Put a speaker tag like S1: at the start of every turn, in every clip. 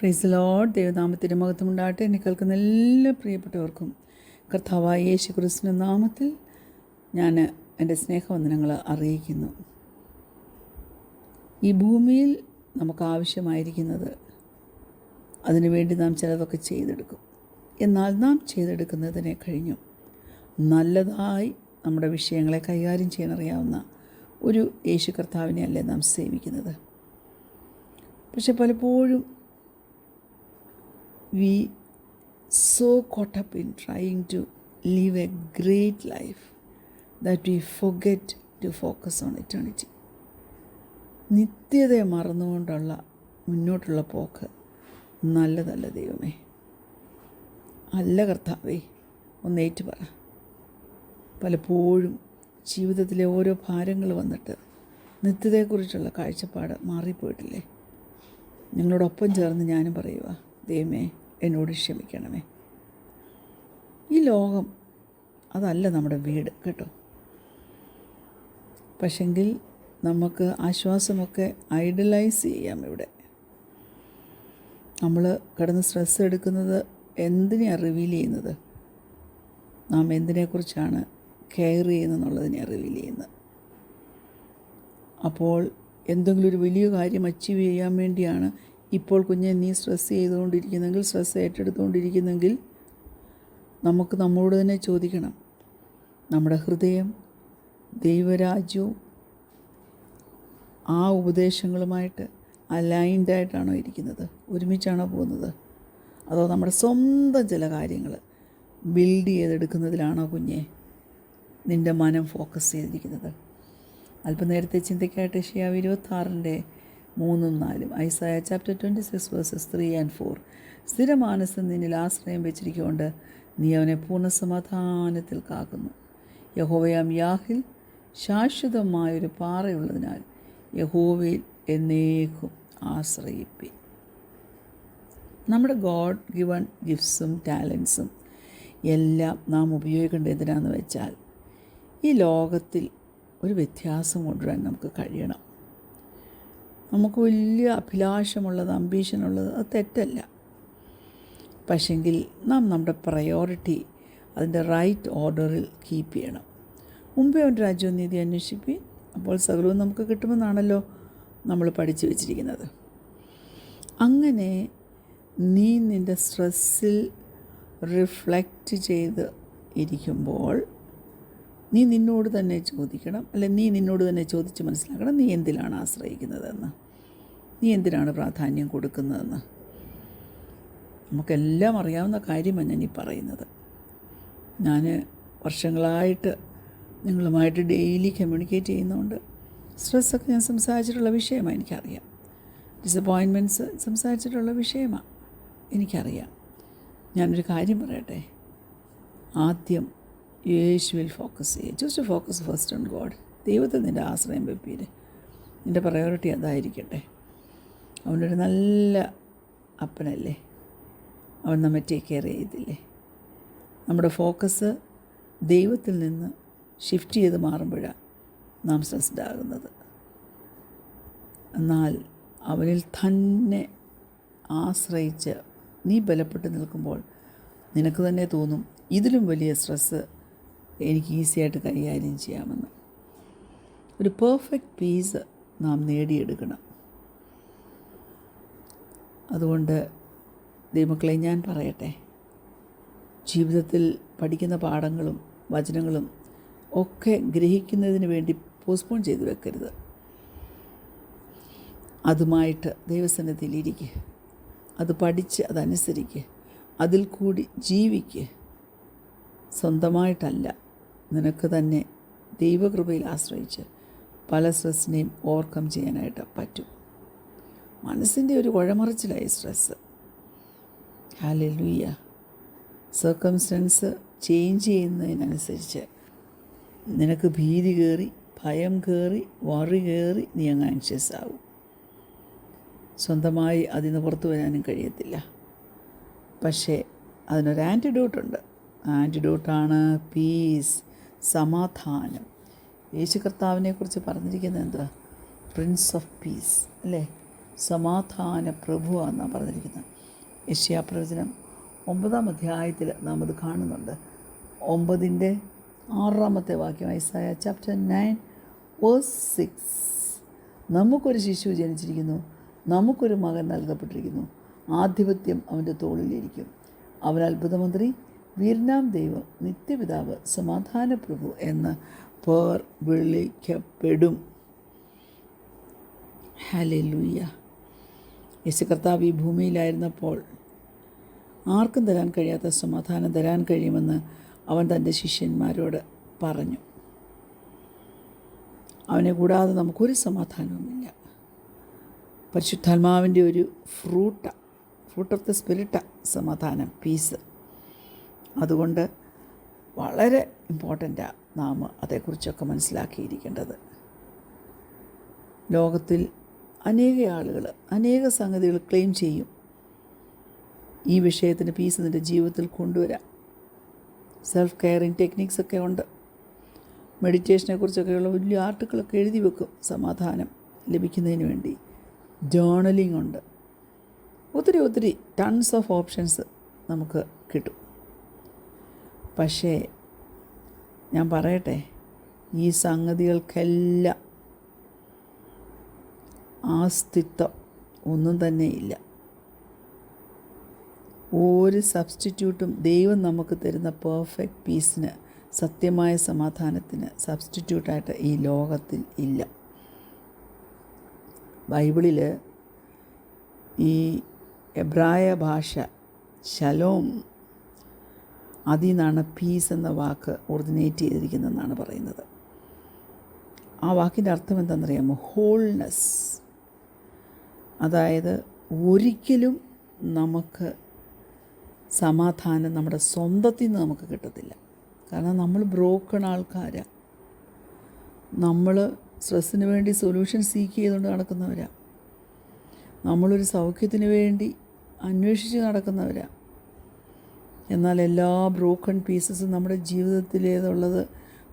S1: Praise Lord. ദൈവനാമത്തിൻ്റെ മഹത്വം ഉണ്ടാകട്ടെ. എന്നെ കേൾക്കുന്ന എല്ലാ പ്രിയപ്പെട്ടവർക്കും കർത്താവായ യേശു ക്രിസ്തുവിൻ്റെ നാമത്തിൽ ഞാൻ എൻ്റെ സ്നേഹവന്ദനങ്ങൾ അറിയിക്കുന്നു. ഈ ഭൂമിയിൽ നമുക്ക് ആവശ്യമായിരിക്കുന്നത് അതിനുവേണ്ടി നാം ചിലതൊക്കെ ചെയ്തെടുക്കും. എന്നാൽ നാം ചെയ്തെടുക്കുന്നതിനെ കഴിഞ്ഞും നല്ലതായി നമ്മുടെ വിഷയങ്ങളെ കൈകാര്യം ചെയ്യാനറിയാവുന്ന ഒരു യേശു കർത്താവിനെ അല്ലേ നാം സേവിക്കുന്നത്. പക്ഷെ പലപ്പോഴും we so caught up in trying to live a great life that we forget to focus on eternity. നിത്യതയെ മറന്നുകൊണ്ടുള്ള മുന്നോട്ടുള്ള പോക്ക് നല്ലതല്ല ദൈവമേ, അല്ല കർത്താവേ. ഒന്നേറ്റ് പറ. പലപ്പോഴും ജീവിതത്തിലെ ഓരോ ഭാരങ്ങൾ വന്നിട്ട് നിത്യതയെക്കുറിച്ചുള്ള കാഴ്ചപ്പാട് മാറിപ്പോയിട്ടില്ലേ? നിങ്ങളോടൊപ്പം ചേർന്ന് ഞാനും പറയുക, ദൈവമേ എന്നോട് ക്ഷമിക്കണമേ. ഈ ലോകം അതല്ല നമ്മുടെ വീട് കേട്ടോ. പക്ഷെങ്കിൽ നമുക്ക് ആശ്വാസമൊക്കെ ഐഡലൈസ് ചെയ്യാം. ഇവിടെ നമ്മൾ കിടന്ന് സ്ട്രെസ് എടുക്കുന്നത് എന്തിനെയാണ് റിവീൽ ചെയ്യുന്നത്? നാം എന്തിനെക്കുറിച്ചാണ് കെയർ ചെയ്യുന്നതെന്നുള്ളതിനെ റിവീൽ ചെയ്യുന്നത്. അപ്പോൾ എന്തെങ്കിലും ഒരു വലിയ കാര്യം അച്ചീവ് ചെയ്യാൻ വേണ്ടിയാണ് ഇപ്പോൾ കുഞ്ഞെ നീ സ്ട്രെസ് ചെയ്തുകൊണ്ടിരിക്കുന്നെങ്കിൽ, സ്ട്രെസ് ഏറ്റെടുത്തുകൊണ്ടിരിക്കുന്നെങ്കിൽ നമുക്ക് നമ്മളോട് തന്നെ ചോദിക്കണം, നമ്മുടെ ഹൃദയം ദൈവരാജ്യവും ആ ഉപദേശങ്ങളുമായിട്ട് അലൈൻഡായിട്ടാണോ ഇരിക്കുന്നത്? ഒരുമിച്ചാണോ പോകുന്നത്? അതോ നമ്മുടെ സ്വന്തം ചില കാര്യങ്ങൾ ബിൽഡ് ചെയ്തെടുക്കുന്നതിലാണോ കുഞ്ഞെ നിൻ്റെ മനം ഫോക്കസ് ചെയ്തിരിക്കുന്നത്? അല്പനേരത്തെ ചിന്തയ്ക്കായിട്ട് യെശയ്യാവ് 26:3-4, ഐസായ ചാപ്റ്റർ 26 വേഴ്സസ് 3 and 4. സ്ഥിരമാനസം നിന്നിൽ ആശ്രയം വെച്ചിരിക്കൊണ്ട് നീ അവനെ പൂർണ്ണ സമാധാനത്തിൽ കാക്കുന്നു. യഹോവയാം യാഹിൽ ശാശ്വതമായൊരു പാറയുള്ളതിനാൽ യഹോവയിൽ എന്നേക്കും ആശ്രയിപ്പി. നമ്മുടെ ഗോഡ് ഗിവൺ ഗിഫ്റ്റ്സും ടാലൻസും എല്ലാം നാം ഉപയോഗിക്കേണ്ടത് എന്തിനാണെന്ന് വെച്ചാൽ ഈ ലോകത്തിൽ ഒരു വ്യത്യാസം കൊണ്ടുവരാൻ നമുക്ക് കഴിയണം. നമുക്ക് വലിയ അഭിലാഷമുള്ളത്, അംബീഷനുള്ളത്, അത് തെറ്റല്ല. പക്ഷെങ്കിൽ നാം നമ്മുടെ പ്രയോറിറ്റി അതിൻ്റെ റൈറ്റ് ഓർഡറിൽ കീപ്പ് ചെയ്യണം. മുമ്പേ അവൻ്റെ രാജ്യവും നീതി അന്വേഷിപ്പി, അപ്പോൾ സകലവും നമുക്ക് കിട്ടുമെന്നാണല്ലോ നമ്മൾ പഠിച്ചു വച്ചിരിക്കുന്നത്. അങ്ങനെ നീ നിൻ്റെ സ്ട്രെസ്സിൽ റിഫ്ലക്റ്റ് ചെയ്ത് ഇരിക്കുമ്പോൾ നീ നിന്നോട് തന്നെ ചോദിക്കണം, നീ നിന്നോട് തന്നെ ചോദിച്ച് മനസ്സിലാക്കണം, നീ എന്തിലാണ് ആശ്രയിക്കുന്നതെന്ന്, നീ എന്തിനാണ് പ്രാധാന്യം കൊടുക്കുന്നതെന്ന്. നമുക്കെല്ലാം അറിയാവുന്ന കാര്യമാണ് ഞാൻ ഈ പറയുന്നത്. ഞാൻ വർഷങ്ങളായിട്ട് നിങ്ങളുമായിട്ട് ഡെയിലി കമ്മ്യൂണിക്കേറ്റ് ചെയ്യുന്നതുകൊണ്ട് സ്ട്രെസ്സൊക്കെ ഞാൻ സംസാരിച്ചിട്ടുള്ള വിഷയമാണ്, എനിക്കറിയാം. ഡിസപ്പോയിൻമെൻറ്റ്സ് സംസാരിച്ചിട്ടുള്ള വിഷയമാണ്, എനിക്കറിയാം. ഞാനൊരു കാര്യം പറയട്ടെ. ആദ്യം യേശുവിൽ ഫോക്കസ് ചെയ്യുക. Just focus first on God. ദൈവത്തിൽ നിൻ്റെ ആശ്രയം വെപ്പീര്. നിൻ്റെ പ്രയോറിറ്റി അതായിരിക്കട്ടെ. അവനൊരു നല്ല അപ്പനല്ലേ, അവൻ നമ്മെ ടേക്ക് കെയർ ചെയ്തില്ലേ. നമ്മുടെ ഫോക്കസ് ദൈവത്തിൽ നിന്ന് ഷിഫ്റ്റ് ചെയ്ത് മാറുമ്പോഴാണ് നാം സ്ട്രെസ്ഡ് ആകുന്നത്. എന്നാൽ അവനിൽ തന്നെ ആശ്രയിച്ച് നീ ബലപ്പെട്ട് നിൽക്കുമ്പോൾ നിനക്ക് തന്നെ തോന്നും ഇതിലും വലിയ സ്ട്രെസ്സ് എനിക്ക് ഈസിയായിട്ട് കൈകാര്യം ചെയ്യാമെന്ന്. ഒരു പെർഫെക്റ്റ് പീസ് നാം നേടിയെടുക്കണം. അതുകൊണ്ട് ദൈവമക്കളെ ഞാൻ പറയട്ടെ, ജീവിതത്തിൽ പഠിക്കുന്ന പാഠങ്ങളും വചനങ്ങളും ഒക്കെ ഗ്രഹിക്കുന്നതിന് വേണ്ടി പോസ്റ്റ്പോൺ ചെയ്ത് വെക്കരുത്. അതുമായിട്ട് ദൈവസന്നിധിയിലിരിക്കുക, അത് പഠിച്ച് അതനുസരിക്കുക, അതിൽ കൂടി ജീവിക്കുക. സ്വന്തമായിട്ടല്ല, നിനക്ക് തന്നെ ദൈവകൃപയിൽ ആശ്രയിച്ച് പല സ്ട്രെസ്സിനെയും ഓവർകം ചെയ്യാനായിട്ട് പറ്റും. മനസ്സിൻ്റെ ഒരു കുഴമറിച്ചിലായി സ്ട്രെസ്സ്. ഹല്ലേലൂയ. സർക്കംസ്റ്റൻസ് ചേഞ്ച് ചെയ്യുന്നതിനനുസരിച്ച് നിനക്ക് ഭീതി കയറി, ഭയം കയറി, വറി കയറി, നീ അങ്ങ് ആങ്ഷ്യസ് ആവും. സ്വന്തമായി അതിൽ നിന്ന് പുറത്തു വരാനും കഴിയത്തില്ല. പക്ഷേ അതിനൊരു ആൻറ്റിഡോട്ടുണ്ട്. ആൻറ്റിഡോട്ടാണ് പീസ്, സമാധാനം. യേശു കർത്താവിനെക്കുറിച്ച് പറഞ്ഞിരിക്കുന്നത് എന്താ? പ്രിൻസ് ഓഫ് പീസ് അല്ലേ? സമാധാന പ്രഭുവാണെന്നാണ് പറഞ്ഞിരിക്കുന്നത്. യെശയ്യാപ്രവചനം 9-ാം അധ്യായത്തിൽ നാം അത് കാണുന്നുണ്ട്. 9-ാമത്തെ വാക്യം, ഐസായ ചാപ്റ്റർ 9:6. നമുക്കൊരു ശിശു ജനിച്ചിരിക്കുന്നു, നമുക്കൊരു മകൻ നൽകപ്പെട്ടിരിക്കുന്നു, ആധിപത്യം അവൻ്റെ തോളിലിരിക്കും. അവൻ അത്ഭുതമന്ത്രി, വീരനാം ദൈവം, നിത്യപിതാവ്, സമാധാന പ്രഭു എന്ന് പേർ വിളിക്കപ്പെടും. ഹല്ലേലൂയ. യേശു കർത്താവ് ഈ ഭൂമിയിലായിരുന്നപ്പോൾ ആർക്കും തരാൻ കഴിയാത്ത സമാധാനം തരാൻ കഴിയുമെന്ന് അവൻ തൻ്റെ ശിഷ്യന്മാരോട് പറഞ്ഞു. അവനെ കൂടാതെ നമുക്കൊരു സമാധാനവുമില്ല. പരിശുദ്ധാത്മാവിൻ്റെ ഒരു ഫ്രൂട്ട് ഓഫ് ദ സ്പിരിറ്റാണ് സമാധാനം, പീസ്. അതുകൊണ്ട് വളരെ ഇമ്പോർട്ടൻ്റാണ് നാം അതേക്കുറിച്ചൊക്കെ മനസ്സിലാക്കിയിരിക്കേണ്ടത്. ലോകത്തിൽ അനേക ആളുകൾ അനേക സംഗതികൾ ക്ലെയിം ചെയ്യും. ഈ വിഷയത്തിന് പീസ് നിൻ്റെ ജീവിതത്തിൽ കൊണ്ടുവരാം. സെൽഫ് കെയറിങ് ടെക്നിക്സൊക്കെ ഉണ്ട്. മെഡിറ്റേഷനെ കുറിച്ചൊക്കെയുള്ള വലിയ ആർട്ടിക്കിളൊക്കെ എഴുതി വെക്കും സമാധാനം ലഭിക്കുന്നതിന് വേണ്ടി. ജേർണലിംഗ് ഉണ്ട്. ഒത്തിരി ടൺസ് ഓഫ് ഓപ്ഷൻസ് നമുക്ക് കിട്ടും. പക്ഷേ ഞാൻ പറയട്ടെ, ഈ സംഗതികൾക്കെല്ലാം ആസ്തിത്വം ഒന്നും തന്നെ ഇല്ല. ഒരു സബ്സ്റ്റിറ്റ്യൂട്ടും ദൈവം നമുക്ക് തരുന്ന പെർഫെക്റ്റ് പീസിന്, സത്യമായ സമാധാനത്തിന് സബ്സ്റ്റിറ്റ്യൂട്ടായിട്ട് ഈ ലോകത്തിൽ ഇല്ല. ബൈബിളിൽ ഈ എബ്രായ ഭാഷ ശലോം, അതിൽ നിന്നാണ് പീസ് എന്ന വാക്ക് ഒറിജിനേറ്റ് ചെയ്തിരിക്കുന്നതെന്നാണ് പറയുന്നത്. ആ വാക്കിൻ്റെ അർത്ഥം എന്താണെന്നറിയാമോ? ഹോൾനെസ്. അതായത് ഒരിക്കലും നമുക്ക് സമാധാനം നമ്മുടെ സ്വന്തത്തിൽ നിന്ന് നമുക്ക് കിട്ടത്തില്ല. കാരണം നമ്മൾ ബ്രോക്കൺ ആൾക്കാരാണ്. നമ്മൾ സ്ട്രെസ്സിന് വേണ്ടി സൊല്യൂഷൻ സീക്ക് ചെയ്തുകൊണ്ട് നടക്കുന്നവരാണ്. നമ്മളൊരു സൗഖ്യത്തിന് വേണ്ടി അന്വേഷിച്ച് നടക്കുന്നവരാണ്. എന്നാൽ എല്ലാ ബ്രോക്കൺ പീസസും നമ്മുടെ ജീവിതത്തിലേതുള്ളത്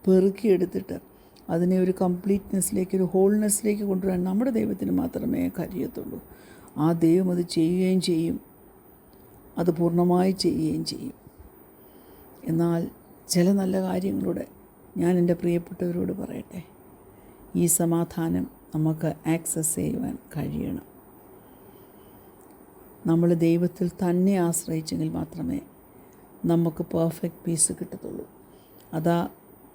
S1: പെറുക്കിയെടുത്തിട്ട് അതിനെ ഒരു കംപ്ലീറ്റ്നെസ്സിലേക്ക്, ഒരു ഹോൾനെസ്സിലേക്ക് കൊണ്ടുവരാൻ നമ്മുടെ ദൈവത്തിന് മാത്രമേ കഴിയത്തുള്ളൂ. ആ ദൈവം അത് ചെയ്യുകയും ചെയ്യും, അത് പൂർണ്ണമായി ചെയ്യുകയും ചെയ്യും. എന്നാൽ ചില നല്ല കാര്യങ്ങളൂടെ ഞാൻ എൻ്റെ പ്രിയപ്പെട്ടവരോട് പറയട്ടെ, ഈ സമാധാനം നമുക്ക് ആക്സസ് ചെയ്യുവാൻ കഴിയണം. നമ്മൾ ദൈവത്തിൽ തന്നെ ആശ്രയിച്ചെങ്കിൽ മാത്രമേ നമുക്ക് പെർഫെക്റ്റ് പീസ് കിട്ടത്തുള്ളൂ. അതാ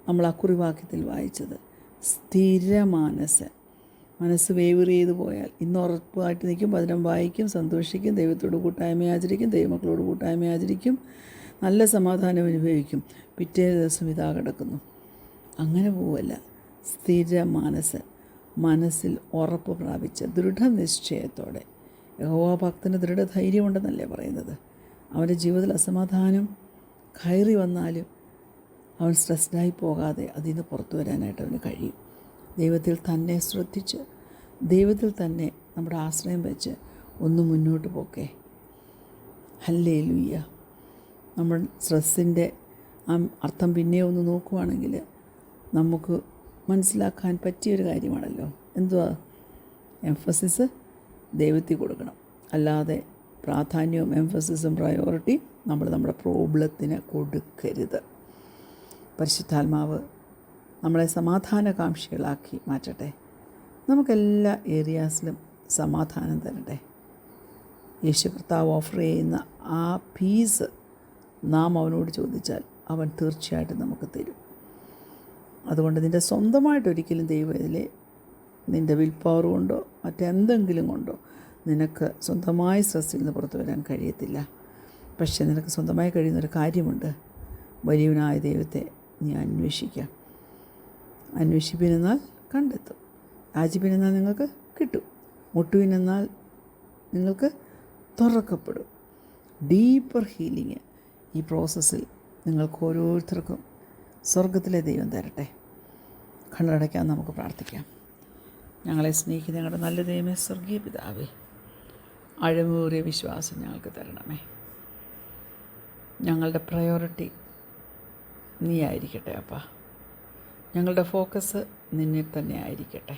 S1: നമ്മൾ അക്കുറിവാക്യത്തിൽ വായിച്ചത്. മനസ്സ് വേവർ ചെയ്തു പോയാൽ ഇന്ന് ഉറപ്പായിട്ട് നിൽക്കും, ഭദ്രം വായിക്കും, സന്തോഷിക്കും, ദൈവത്തോട് കൂട്ടായ്മ ആചരിക്കും, ദൈവമക്കളോട് കൂട്ടായ്മ ആചരിക്കും, നല്ല സമാധാനം അനുഭവിക്കും. പിറ്റേ ദിവസം ഇതാ കിടക്കുന്നു. അങ്ങനെ പോവല്ല. മനസ്സിൽ ഉറപ്പ് പ്രാപിച്ച ദൃഢനിശ്ചയത്തോടെ, യഹോവ ഭക്തന് ദൃഢധൈര്യമുണ്ടെന്നല്ലേ പറയുന്നത്. അവൻ്റെ ജീവിതത്തിൽ അസമാധാനം കയറി വന്നാലും അവൻ സ്ട്രെസ്ഡായി പോകാതെ അതിൽ നിന്ന് പുറത്തു വരാനായിട്ട് അവന് കഴിയും. ദൈവത്തിൽ തന്നെ ശ്രദ്ധിച്ച്, ദൈവത്തിൽ തന്നെ നമ്മുടെ ആശ്രയം വെച്ച് ഒന്ന് മുന്നോട്ട് പോക്കേ. ഹല്ലേലൂയ. നമ്മൾ സ്ട്രെസ്സിൻ്റെ അർത്ഥം പിന്നെ ഒന്ന് നോക്കുവാണെങ്കിൽ നമുക്ക് മനസ്സിലാക്കാൻ പറ്റിയൊരു കാര്യമാണല്ലോ. എന്തുവാ? എംഫസിസ് ദൈവത്തിൽ കൊടുക്കണം. അല്ലാതെ പ്രാധാന്യവും എംഫസിസും പ്രയോറിറ്റി നമ്മൾ നമ്മുടെ പ്രോബ്ലത്തിന് കൊടുക്കരുത്. പരിശുദ്ധാത്മാവ് നമ്മളെ സമാധാനകാംക്ഷികളാക്കി മാറ്റട്ടെ. നമുക്കെല്ലാ ഏരിയാസിലും സമാധാനം തരട്ടെ. യേശു കർത്താവ് ഓഫർ ചെയ്യുന്ന ആ പീസ് നാം അവനോട് ചോദിച്ചാൽ അവൻ തീർച്ചയായിട്ടും നമുക്ക് തരും. അതുകൊണ്ട് നിൻ്റെ സ്വന്തമായിട്ടൊരിക്കലും ദൈവം ഇതിലെ നിൻ്റെ വിൽ പവർ കൊണ്ടോ മറ്റെന്തെങ്കിലും കൊണ്ടോ നിനക്ക് സ്വന്തമായി സ്ട്രെസ്സിൽ നിന്ന് പുറത്തു വരാൻ കഴിയത്തില്ല. പക്ഷേ നിനക്ക് സ്വന്തമായി കഴിയുന്നൊരു കാര്യമുണ്ട്. വലിയവനായ ദൈവത്തെ നീ അന്വേഷിക്കാം. അന്വേഷിപ്പിനെന്നാൽ കണ്ടെത്തും, യാചിപ്പിനെന്നാൽ നിങ്ങൾക്ക് കിട്ടും, മുട്ടുവിനെന്നാൽ നിങ്ങൾക്ക് തുറക്കപ്പെടും. ഡീപ്പർ ഹീലിംഗ് ഈ പ്രോസസ്സിൽ നിങ്ങൾക്ക് ഓരോരുത്തർക്കും സ്വർഗത്തിലെ ദൈവം തരട്ടെ. കണ്ണടയ്ക്കാൻ നമുക്ക് പ്രാർത്ഥിക്കാം. ഞങ്ങളെ സ്നേഹിക്കുന്ന ഞങ്ങളുടെ നല്ല ദൈവമേ, സ്വർഗീയ പിതാവേ, ആഴമേറിയ വിശ്വാസം ഞങ്ങൾക്ക് തരണമേ. ഞങ്ങളുടെ പ്രയോറിറ്റി നീ ആയിരിക്കട്ടെ അപ്പാ. ഞങ്ങളുടെ ഫോക്കസ് നിന്നിൽ തന്നെ ആയിരിക്കട്ടെ.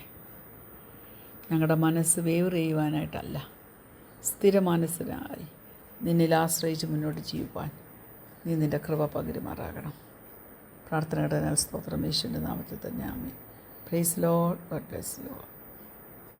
S1: ഞങ്ങളുടെ മനസ്സ് വേവ് ചെയ്യുവാനായിട്ടല്ല, സ്ഥിര മനസ്സിനായി നിന്നിൽ ആശ്രയിച്ച് മുന്നോട്ട് ജീവിപ്പാൻ നീ നിൻ്റെ കൃപ പകരുമാറാകണം. പ്രാർത്ഥനയുടെ സ്തോത്രം യേശുവിൻ്റെ നാമത്തിൽ തന്നെ amen. Praise lord. God bless you all.